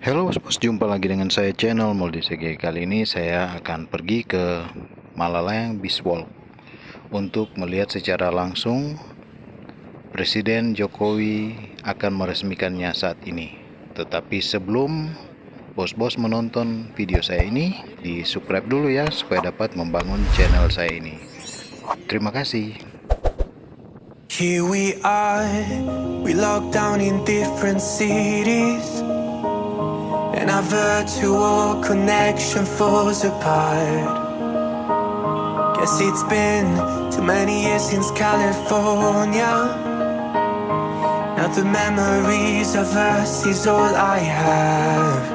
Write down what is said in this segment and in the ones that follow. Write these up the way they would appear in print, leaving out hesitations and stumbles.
Halo bos, jumpa lagi dengan saya channel Moldisege. Kali ini saya akan pergi ke Malalayang Beach Walk untuk melihat secara langsung Presiden Jokowi akan meresmikannya saat ini. Tetapi sebelum bos-bos menonton video saya ini, di subscribe dulu ya supaya dapat membangun channel saya ini. Terima kasih. Here we are, we locked down in different cities, and our virtual connection falls apart. Guess it's been too many years since California. Now the memories of us is all I have.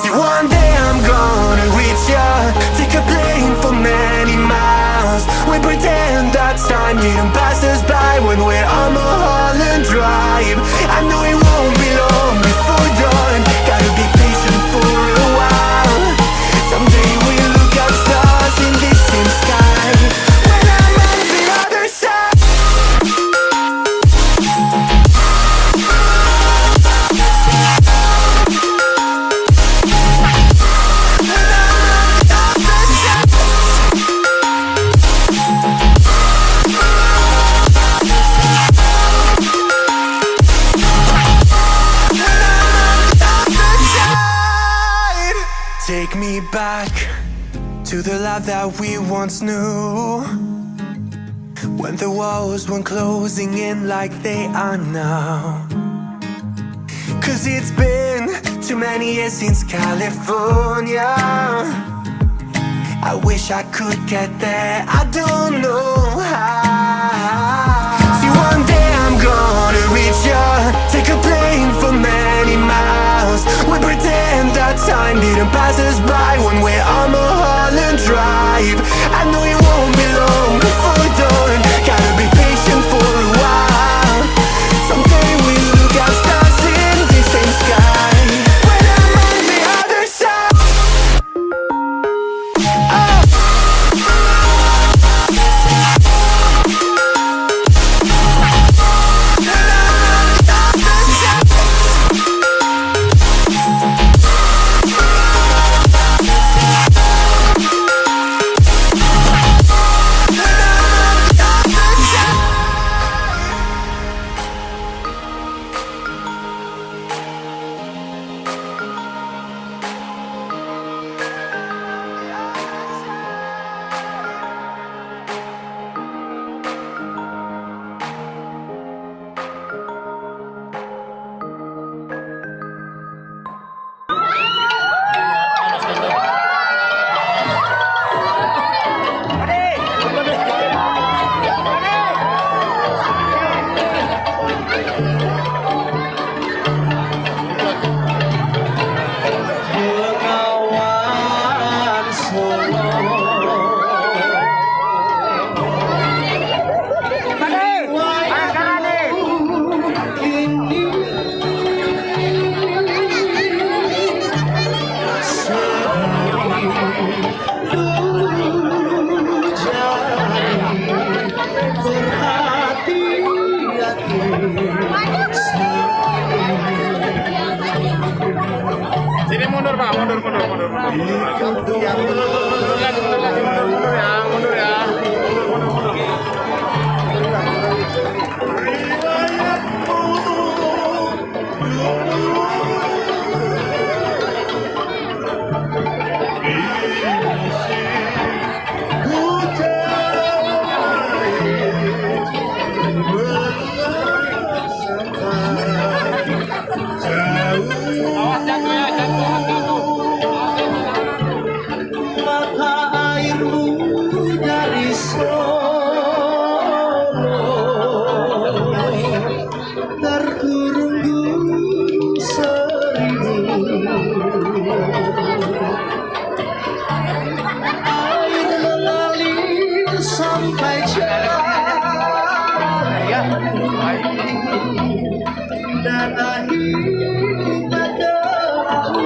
See, one day I'm gonna reach ya, take a plane for many miles. We pretend that time didn't pass us by when we're on Mulholland Drive. I know it won't be long before dawn, gotta be patient for a while. Someday we'll look at stars in this same sky, when I'm on the other side. Take me back to the life that we once knew, when the walls weren't closing in like they are now. Cause it's been too many years since California. I wish I could get there, I don't know how. See, one day I'm gonna reach ya, take a plane for many miles. We pretend that time didn't pass us by when we're on Mulholland Drive. I know it won't be long before dawn, gotta be patient for a while. Someday we'll look at stars in the same sky, when I'm on the other side. Sini mundur Pak, mundur. Mundur ya. Awas jatuh. Mata airmu dari Solo terkurung seribu. Air mengalir sampai jauh dan akhir tak tahu.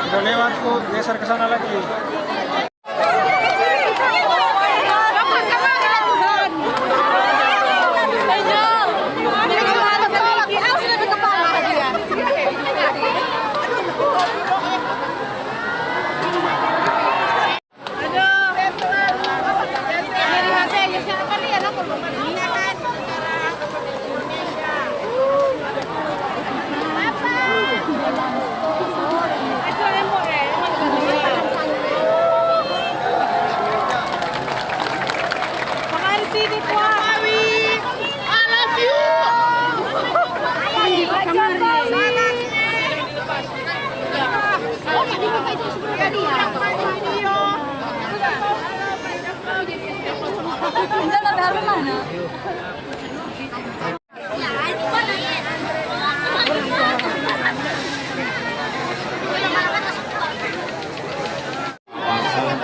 Udah lewat kok, geser ke sana lagi.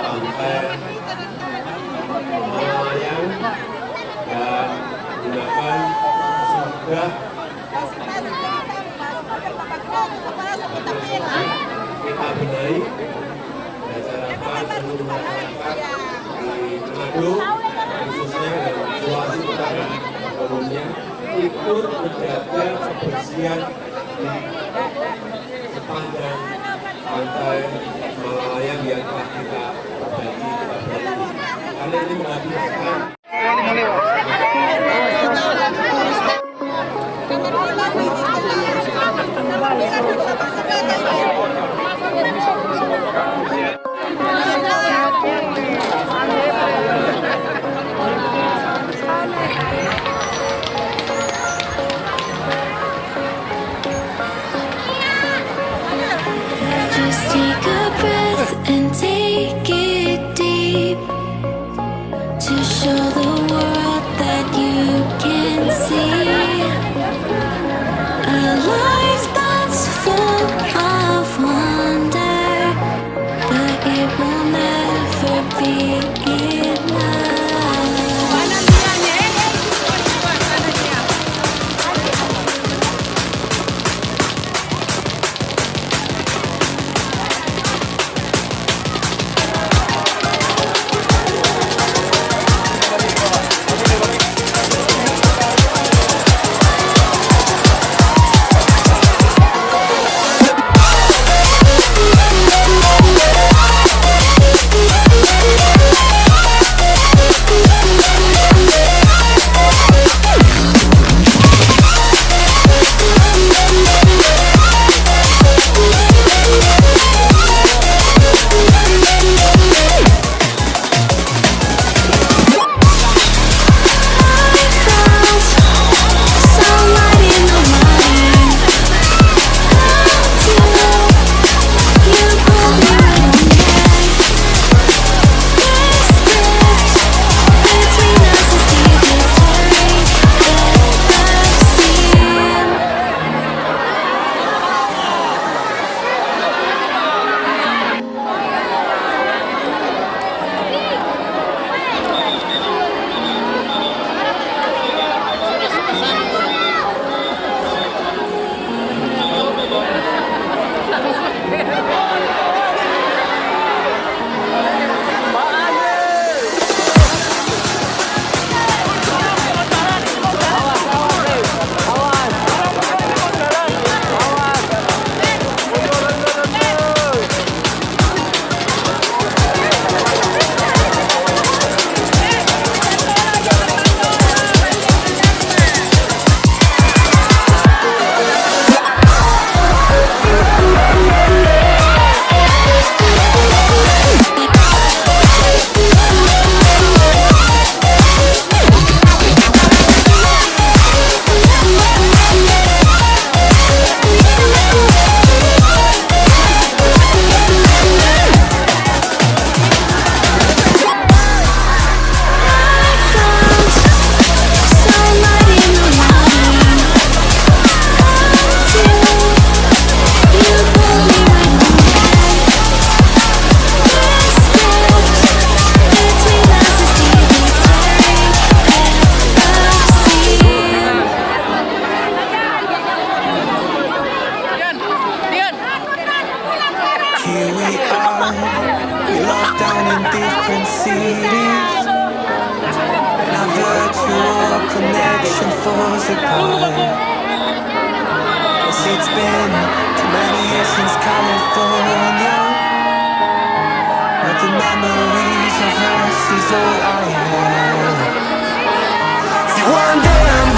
Pantai Malalayang dan gunakan sudah kita benahi bicarakan seluruh masyarakat di Manado khususnya dan Sulawesi Utara umumnya ikut menjaga kebersihan di sepanjang pantai Malalayang yang telah kita bagi karena ini menghabiskan Just take a breath and take it deep to show connection falls apart. Guess it's been too many years since California, but the memories of us is all I have. See, one day I'm